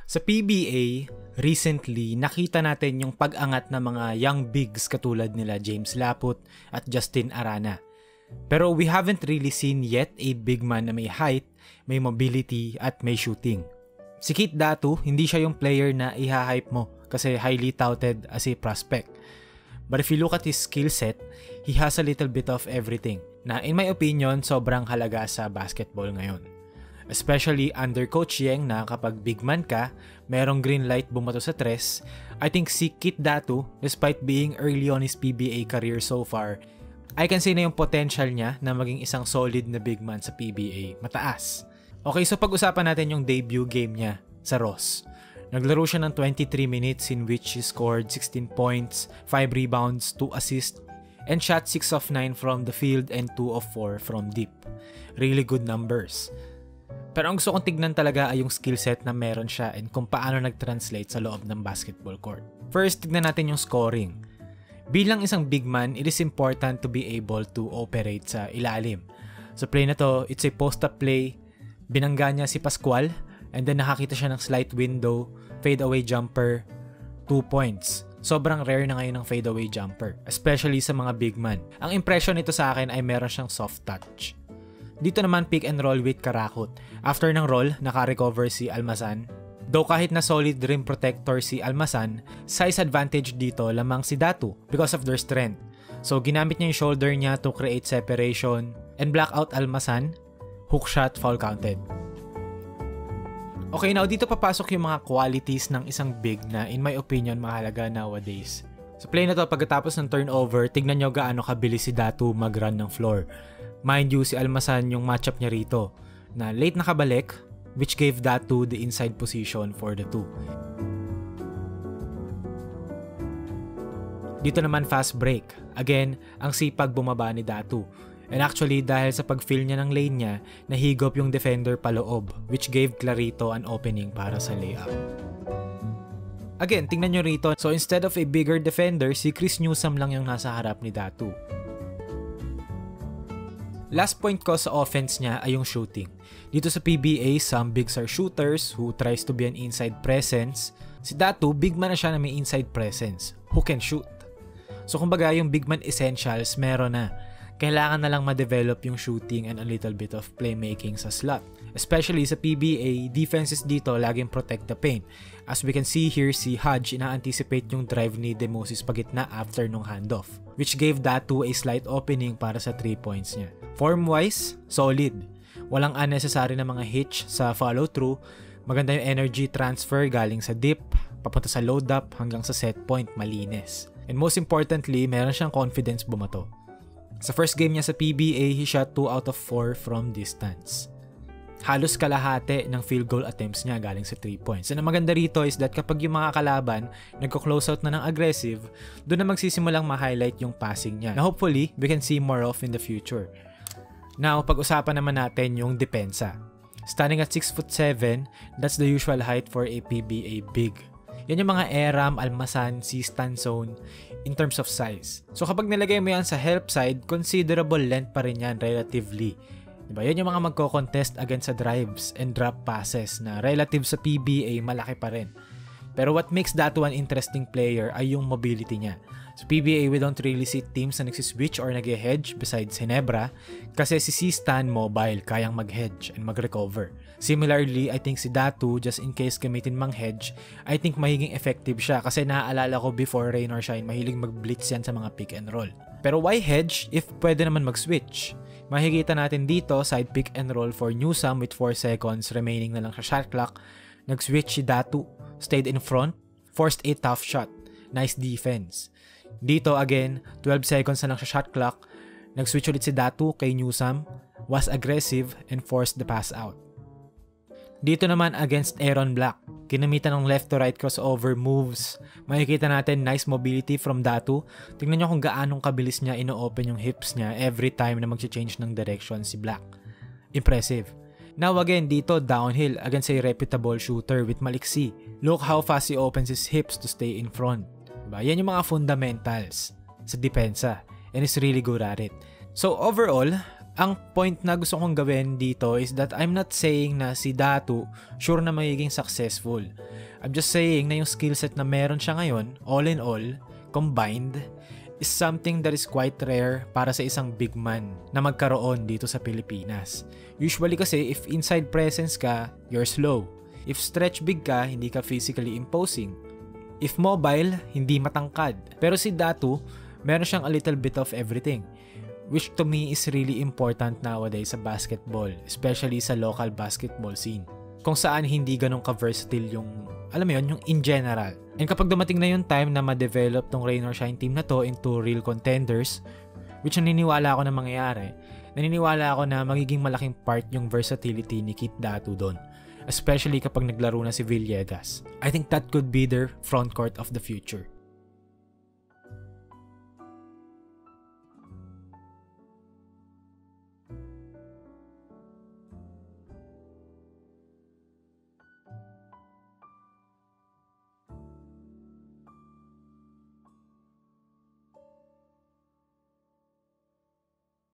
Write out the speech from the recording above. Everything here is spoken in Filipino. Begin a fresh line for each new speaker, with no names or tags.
Sa PBA, recently, nakita natin yung pag-angat ng mga young bigs katulad nila James Laput at Justin Arana. Pero we haven't really seen yet a big man na may height, may mobility at may shooting. Si Keith Datu, hindi siya yung player na iha-hype mo kasi highly touted as a prospect. But if you look at his skill set, he has a little bit of everything na in my opinion sobrang halaga sa basketball ngayon. Especially under Coach Yeng na kapag big man ka, merong green light bumato sa tres. I think si Keith Datu, despite being early on his PBA career so far, I can say na yung potential niya na maging isang solid na big man sa PBA, mataas. Okay, so pag-usapan natin yung debut game niya sa Ross. Naglaro siya ng 23 minutes in which he scored 16 points, 5 rebounds, 2 assists, and shot 6 of 9 from the field and 2 of 4 from deep. Really good numbers. Pero ang gusto kong tignan talaga ay yung skill set na meron siya and kung paano nag-translate sa loob ng basketball court. First, tignan natin yung scoring. Bilang isang big man, it is important to be able to operate sa ilalim. Sa play na to, it's a post-up play. Binangga niya si Pascual and then nakakita siya ng slight window, fade-away jumper, 2 points. Sobrang rare na ngayon ng fade-away jumper, especially sa mga big man. Ang impression nito sa akin ay meron siyang soft touch. Dito naman pick and roll with Karakot. After ng roll, naka-recover si Almazan. Though kahit na solid rim protector si Almazan, size advantage dito lamang si Datu because of their strength. So ginamit niya yung shoulder niya to create separation and block out Almazan, hook shot, foul counted. Okay, now dito papasok yung mga qualities ng isang big na in my opinion mahalaga nowadays. Sa play na to, pagkatapos ng turnover, tignan nyo gaano kabilis si Datu mag-run ng floor. Mind you, si Almazan yung matchup niya rito na late nakabalik which gave Datu the inside position for the two. Dito naman fast break. Again, ang sipag bumaba ni Datu. And actually dahil sa pag-fill niya ng lane niya, nahigop yung defender paloob which gave Clarito an opening para sa layup. Again, tingnan nyo rito. So instead of a bigger defender, si Chris Newsome lang yung nasa harap ni Datu. Last point ko sa offense niya ay yung shooting. Dito sa PBA, some bigs are shooters who tries to be an inside presence. Si Datu, big man na siya na may inside presence, who can shoot. So kumbaga yung big man essentials meron na. Kailangan na lang ma-develop yung shooting and a little bit of playmaking sa slot. Especially sa PBA, defenses dito laging protect the paint. As we can see here, si Hodge ina-anticipate yung drive ni Demosis pagitna after nung handoff, which gave Datu a slight opening para sa 3 points niya. Form-wise, solid. Walang unnecessary na mga hitch sa follow-through. Maganda yung energy transfer galing sa dip, papunta sa load-up hanggang sa set point, malinis. And most importantly, meron siyang confidence bumato. Sa first game niya sa PBA, he shot 2 out of 4 from distance. Halos kalahati ng field goal attempts niya galing sa 3 points. And ang maganda rito is that kapag yung mga kalaban nagko-close out na ng aggressive, doon na magsisimulang ma-highlight yung passing niya na hopefully we can see more of in the future. Now, pag-usapan naman natin yung depensa. Standing at 6'7", that's the usual height for a PBA big. Yan yung mga Eram, Almazan, Stanzone in terms of size. So kapag nilagay mo yan sa help side, considerable length pa rin yan relatively. Diba? Yan yung mga magko-contest against sa drives and drop passes na relative sa PBA malaki pa rin. Pero what makes Datu an interesting player ay yung mobility niya. Sa PBA, we don't really see teams na nagsiswitch or nag-hedge besides Ginebra kasi si Stan mobile, kayang mag-hedge and mag-recover. Similarly, I think si Datu, just in case gamitin mang hedge, I think magiging effective siya kasi naaalala ko before rain or shine, mahilig mag-blitz yan sa mga pick and roll. Pero why hedge if pwede naman mag-switch? Makikita natin dito, side pick and roll for Newsome with 4 seconds remaining na lang sa shot clock. Nag-switch si Datu, stayed in front, forced a tough shot. Nice defense. Dito again, 12 seconds na lang sa shot clock. Nag-switch ulit si Datu kay Newsome, was aggressive and forced the pass out. Dito naman against Aaron Black, kinamitan ng left to right crossover moves. Makikita natin nice mobility from Datu. Tingnan nyo kung gaanong kabilis niya ino-open yung hips niya every time na mag-change ng direction si Black. Impressive. Now again, dito downhill against a reputable shooter with maliksi. Look how fast he opens his hips to stay in front. Diba? Yan yung mga fundamentals sa depensa and is really good at it. So overall, ang point na gusto kong gawin dito is that I'm not saying na si Datu sure na magiging successful. I'm just saying na yung skill set na meron siya ngayon, all in all, combined, is something that is quite rare para sa isang big man na magkaroon dito sa Pilipinas. Usually kasi if inside presence ka, you're slow. If stretch big ka, hindi ka physically imposing. If mobile, hindi matangkad. Pero si Datu, meron siyang a little bit of everything, which to me is really important nowadays sa basketball, especially sa local basketball scene. Kung saan hindi ganun ka-versatile yung, alam mo yun, yung in general. And kapag dumating na yung time na ma-develop tong Rain or Shine team na to into real contenders, which naniniwala ako na mangyayari, naniniwala ako na magiging malaking part yung versatility ni Kit Datu doon. Especially kapag naglaro na si Villegas. I think that could be their front court of the future.